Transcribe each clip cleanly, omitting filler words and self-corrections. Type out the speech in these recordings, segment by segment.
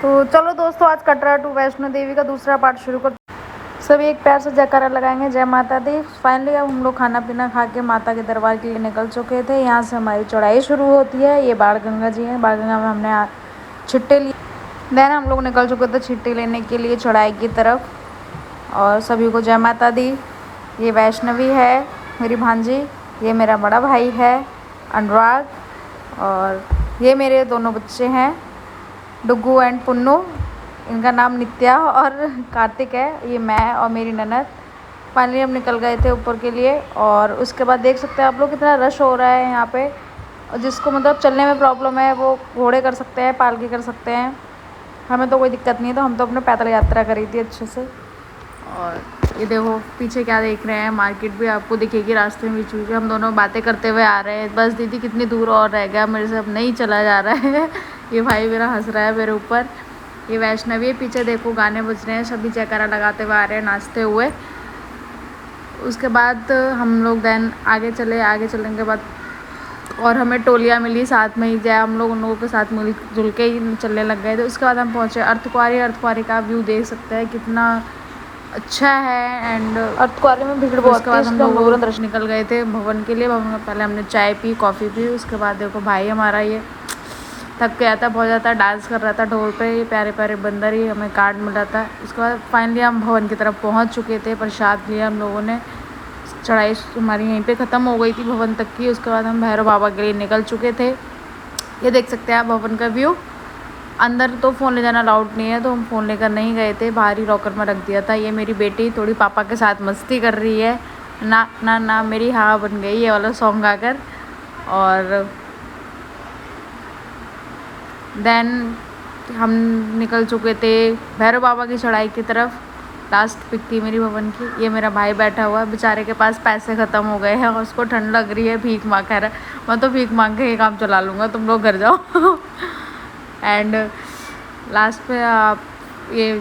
तो चलो दोस्तों, आज कटरा टू वैष्णो देवी का दूसरा पार्ट शुरू कर। सभी एक प्यार से जयकारा लगाएंगे, जय माता दी। फाइनली अब हम लोग खाना पीना खा के माता के दरबार के लिए निकल चुके थे। यहाँ से हमारी चढ़ाई शुरू होती है। ये बाण गंगा जी हैं। बाण गंगा में हमने छिट्टे लिए। देन हम लोग निकल चुके थे छिट्टे लेने के लिए चढ़ाई की तरफ। और सभी को जय माता दी। ये वैष्णवी है मेरी भांजी, ये मेरा बड़ा भाई है अनुराग, और ये मेरे दोनों बच्चे हैं डुग्गू एंड पुन्नू। इनका नाम नित्या और कार्तिक है। ये मैं और मेरी ननद। फाइनली हम निकल गए थे ऊपर के लिए। और उसके बाद देख सकते हैं आप लोग कितना रश हो रहा है यहाँ पे। और जिसको मतलब चलने में प्रॉब्लम है वो घोड़े कर सकते हैं, पालकी कर सकते हैं। हमें तो कोई दिक्कत नहीं है, तो हम तो अपने पैदल यात्रा करी थी अच्छे से। और ये देखो पीछे क्या देख रहे हैं, मार्केट भी आपको दिखेगी रास्ते में बीच बीच में। हम दोनों बातें करते हुए आ रहे हैं। बस दीदी कितनी दूर और रह गया, मेरे से अब नहीं चला जा रहा है। ये भाई मेरा हंस रहा है मेरे ऊपर। ये वैष्णवी है, पीछे देखो गाने बज रहे हैं, सभी जयकारा लगाते हुए आ रहे हैं नाचते हुए। उसके बाद हम लोग देन आगे चलने के बाद और हमें टोलियाँ मिली साथ में ही, जय हम लोग उन लोगों के साथ मिल जुल के ही चलने लग गए थे। उसके बाद हम पहुँचे अर्धकुंवारी का व्यू देख सकते हैं कितना अच्छा है। एंड अर्धकुंवारी में भीड़ बहुत। उसके बाद हम लोग दर्शन निकल गए थे भवन के लिए। भवन में पहले हमने चाय पी, कॉफ़ी पी। उसके बाद देखो भाई हमारा ये थक गया था बहुत ज़्यादा, डांस कर रहा था ढोल पे। ये प्यारे प्यारे बंदर ही हमें कार्ड मिला था। उसके बाद फाइनली हम भवन की तरफ पहुंच चुके थे। प्रसाद लिया हम लोगों ने। चढ़ाई हमारी यहीं पे ख़त्म हो गई थी भवन तक की। उसके बाद हम भैरव बाबा के लिए निकल चुके थे। ये देख सकते हैं आप भवन का व्यू। अंदर तो फ़ोन ले जाना अलाउड नहीं है, तो हम फ़ोन लेकर नहीं गए थे, बाहर ही लॉकर में रख दिया था। ये मेरी बेटी थोड़ी पापा के साथ मस्ती कर रही है, ना ना ना मेरी हाँ बन गई ये वाला सॉन्ग गाकर। और देन हम निकल चुके थे भैरव बाबा की चढ़ाई की तरफ। लास्ट पिक थी मेरी भवन की। ये मेरा भाई बैठा हुआ है, बेचारे के पास पैसे ख़त्म हो गए हैं और उसको ठंड लग रही है, भीख मांग रहा है। मैं तो भीख मांग के ही काम चला लूँगा, तुम लोग घर जाओ। एंड लास्ट पे आप ये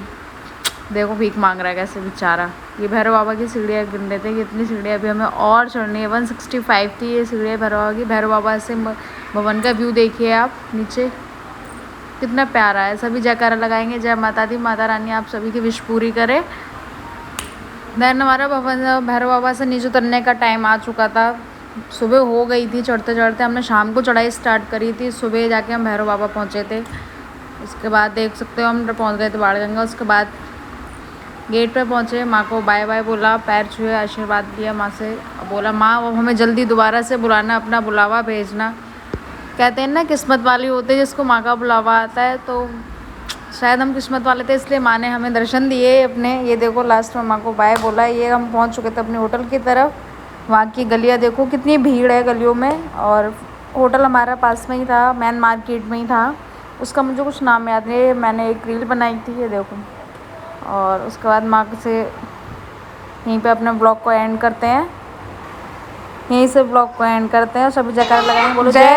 देखो भीख मांग रहा है कैसे बेचारा। ये भैरव बाबा की सीढ़ियाँ गिन रहे थे, कितनी सीढ़ियाँ अभी हमें और चढ़नी है। 165 थी ये सीढ़ियाँ भैरव बाबा की। भैरव बाबा से भवन का व्यू देखिए आप नीचे, कितना प्यारा है। सभी जयकारा लगाएंगे, जय माता दी। माता रानी आप सभी की विश पूरी करे। देन हमारा भवन भैरव बाबा से नीचे उतरने का टाइम आ चुका था। सुबह हो गई थी चढ़ते चढ़ते। हमने शाम को चढ़ाई स्टार्ट करी थी, सुबह जाके हम भैरव बाबा पहुँचे थे। उसके बाद देख सकते हो हम पहुँच गए थे बाण गंगा। उसके बाद गेट पे पहुँचे, माँ को बाय बाय बोला, पैर छुए, आशीर्वाद लिया माँ से। बोला माँ अब हमें जल्दी दोबारा से बुलाना, अपना बुलावा भेजना। कहते हैं ना किस्मत वाली होते जिसको माँ का बुलावा आता है, तो शायद हम किस्मत वाले थे इसलिए माँ ने हमें दर्शन दिए अपने। ये देखो लास्ट में माँ को बाय बोला। ये हम पहुँच चुके थे अपने होटल की तरफ। वहाँ की गलियाँ देखो कितनी भीड़ है गलियों में। और होटल हमारा पास में ही था, मेन मार्केट में ही था। उसका मुझे कुछ नाम याद नहीं, मैंने एक रील बनाई थी, ये देखो। और उसके बाद माँ से यहीं पे अपने ब्लॉग को एंड करते हैं, यहीं से ब्लॉग को एंड करते हैं। सभी जयकारा लगाएंगे, बोलो जय।